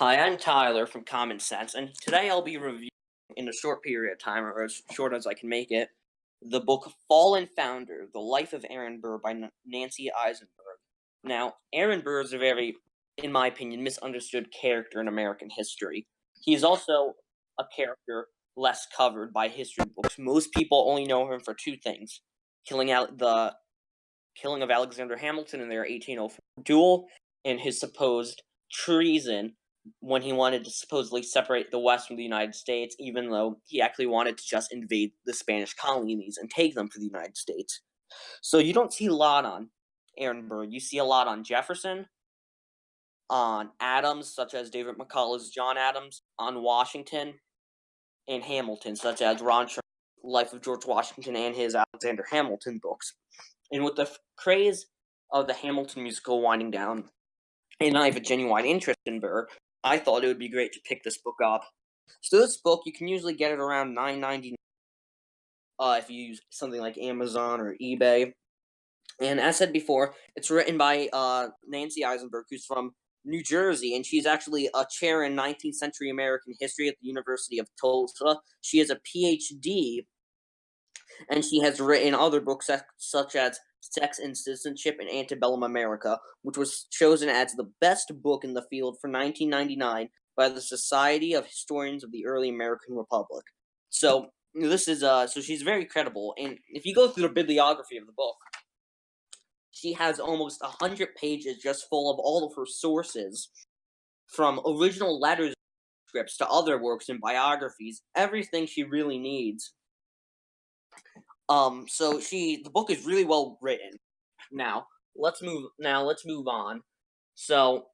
Hi, I'm Tyler from Common Sense, and today I'll be reviewing, in a short period of time, or as short as I can make it, the book Fallen Founder: The Life of Aaron Burr by Nancy Eisenberg. Now, Aaron Burr is a very, in my opinion, misunderstood character in American history. He is also a character less covered by history books. Most people only know him for two things: killing out the killing of Alexander Hamilton in their 1804 duel, and his supposed treason when he wanted to supposedly separate the West from the United States, even though he actually wanted to just invade the Spanish colonies and take them for the United States. So you don't see a lot on Aaron Burr. You see a lot on Jefferson, on Adams, such as David McCullough's John Adams, on Washington, and Hamilton, such as Ron Sherman's Life of George Washington and his Alexander Hamilton books. And with the craze of the Hamilton musical winding down, and I have a genuine interest in Burr, I thought it would be great to pick this book up. So this book, you can usually get it around $9.99 if you use something like Amazon or eBay. And as said before, it's written by Nancy Eisenberg, who's from New Jersey, and she's actually a chair in 19th century American history at the University of Tulsa. She has a PhD, and she has written other books such as Sex and Citizenship in Antebellum America, which was chosen as the best book in the field for 1999 by the Society of Historians of the Early American Republic. So this is so she's very credible, and if you go through the bibliography of the book, she has almost 100 pages just full of all of her sources, from original letters, scripts to other works and biographies, everything she really needs. So the book is really well written. Now let's move on. So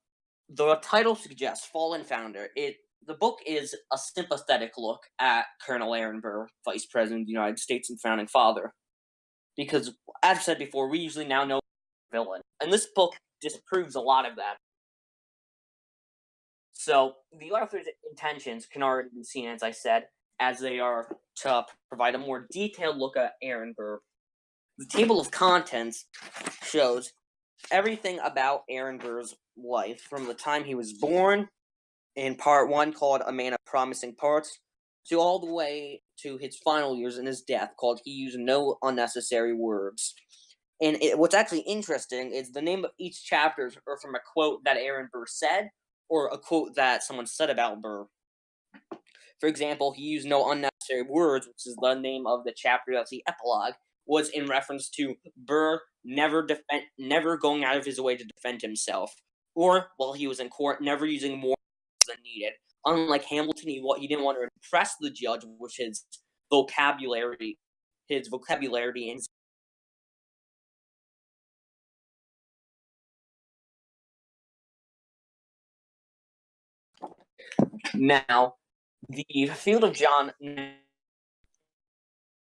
the title suggests Fallen Founder. The book is a sympathetic look at Colonel Aaron Burr, Vice President of the United States and Founding Father. Because, as I said before, we usually now know the villain. And this book disproves a lot of that. So the author's intentions can already be seen, as I said, as they are to provide a more detailed look at Aaron Burr. The table of contents shows everything about Aaron Burr's life, from the time he was born, in part 1 called A Man of Promising Parts, to all the way to his final years and his death, called He Used No Unnecessary Words. And what's actually interesting is the name of each chapter are from a quote that Aaron Burr said, or a quote that someone said about Burr. For example, He Used No Unnecessary Words, which is the name of the chapter of the epilogue, was in reference to Burr never going out of his way to defend himself, or while he was in court, never using more than needed. Unlike Hamilton, he didn't want to impress the judge with his vocabulary and now the field of John.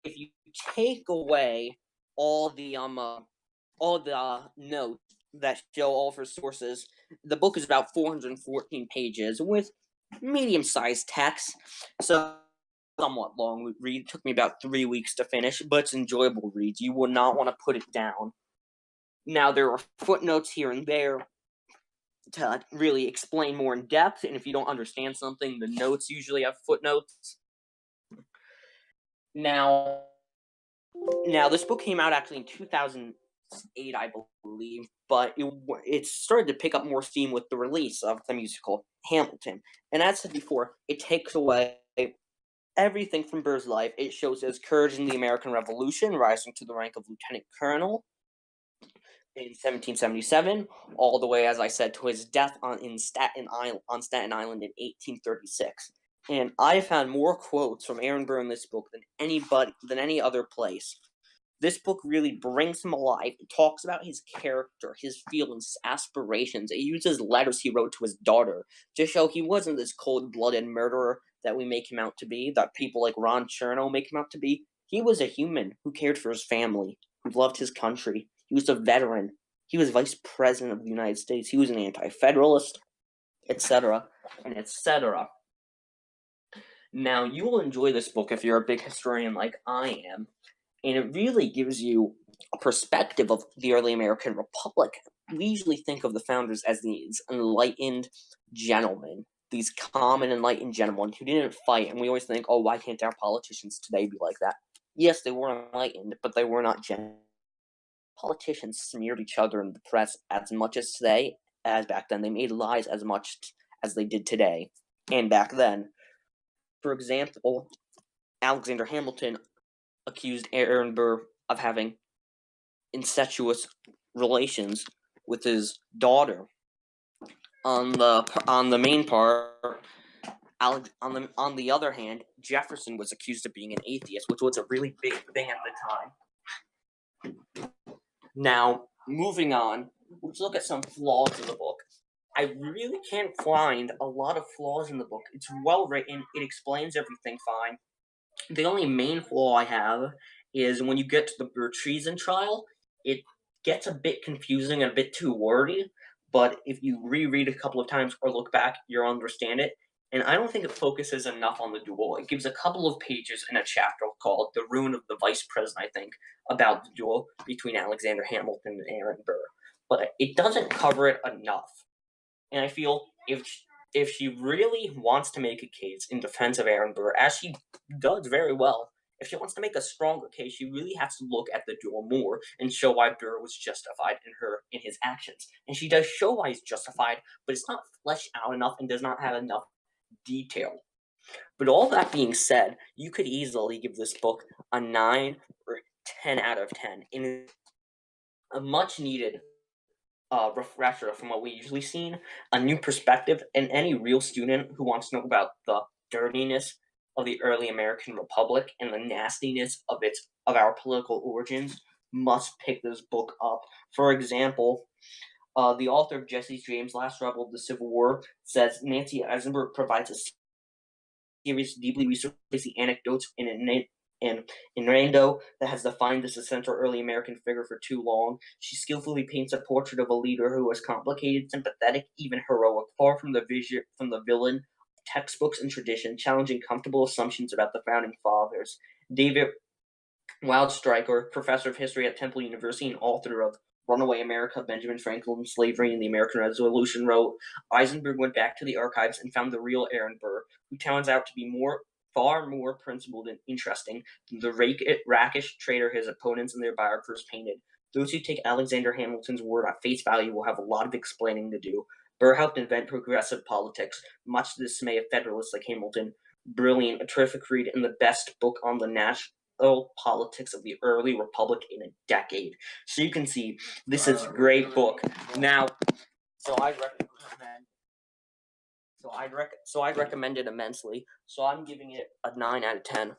If you take away all the notes that show all of her sources, the book is about 414 pages with medium-sized text. So somewhat long read. It took me about 3 weeks to finish, but it's enjoyable reads. You would not want to put it down. Now, there are footnotes here and there to really explain more in depth, and if you don't understand something, the notes usually have footnotes. Now, this book came out actually in 2008, I believe, but it started to pick up more steam with the release of the musical Hamilton. And as I said before, it takes away everything from Burr's life. It shows his courage in the American Revolution, rising to the rank of lieutenant colonel in 1777, all the way, as I said, to his death on Staten Island in 1836. And I found more quotes from Aaron Burr in this book than any other place. This book really brings him alive. It talks about his character, his feelings, aspirations. It uses letters he wrote to his daughter to show he wasn't this cold-blooded murderer that we make him out to be, that people like Ron Chernow make him out to be. He was a human who cared for his family, who loved his country. He was a veteran. He was vice president of the United States. He was an anti-federalist, etc., and etc. Now, you will enjoy this book if you're a big historian like I am, and it really gives you a perspective of the early American Republic. We usually think of the founders as these enlightened gentlemen, these calm and enlightened gentlemen who didn't fight, and we always think, oh, why can't our politicians today be like that? Yes, they were enlightened, but they were not gentle. Politicians smeared each other in the press as much as today as back then. They made lies as much as they did today and back then. For example, Alexander Hamilton accused Aaron Burr of having incestuous relations with his daughter. On the main part, on the other hand, Jefferson was accused of being an atheist, which was a really big thing at the time. Now, moving on, let's look at some flaws in the book. I really can't find a lot of flaws in the book. It's well written. It explains everything fine. The only main flaw I have is when you get to the Burr treason trial, it gets a bit confusing and a bit too wordy, but if you reread a couple of times or look back, you'll understand it. And I don't think it focuses enough on the duel. It gives a couple of pages in a chapter called The Ruin of the Vice President, I think, about the duel between Alexander Hamilton and Aaron Burr. But it doesn't cover it enough. And I feel if she really wants to make a case in defense of Aaron Burr, as she does very well, if she wants to make a stronger case, she really has to look at the duel more and show why Burr was justified in his actions. And she does show why he's justified, but it's not fleshed out enough and does not have enough detail. But all that being said, you could easily give this book a 9 or 10 out of 10. And a much needed refresher from what we usually seen, a new perspective, and any real student who wants to know about the dirtiness of the early American Republic and the nastiness of our political origins must pick this book up. For example, the author of Jesse James' Last Rebel of the Civil War says Nancy Eisenberg provides a series deeply researched the anecdotes in Rando that has defined this essential early American figure for too long. She skillfully paints a portrait of a leader who was complicated, sympathetic, even heroic, far from the villain of textbooks and tradition, challenging comfortable assumptions about the founding fathers. David Wildstreicher, professor of history at Temple University and author of Runaway America, Benjamin Franklin, Slavery, and the American Revolution, wrote, Eisenberg went back to the archives and found the real Aaron Burr, who turns out to be far more principled and interesting than the rakish traitor his opponents and their biographers painted. Those who take Alexander Hamilton's word at face value will have a lot of explaining to do. Burr helped invent progressive politics, much to the dismay of Federalists like Hamilton. Brilliant, a terrific read, and the best book on the national politics of the early republic in a decade. So you can see, this is a great book. Now, I'd recommend it immensely. So I'm giving it a 9 out of 10.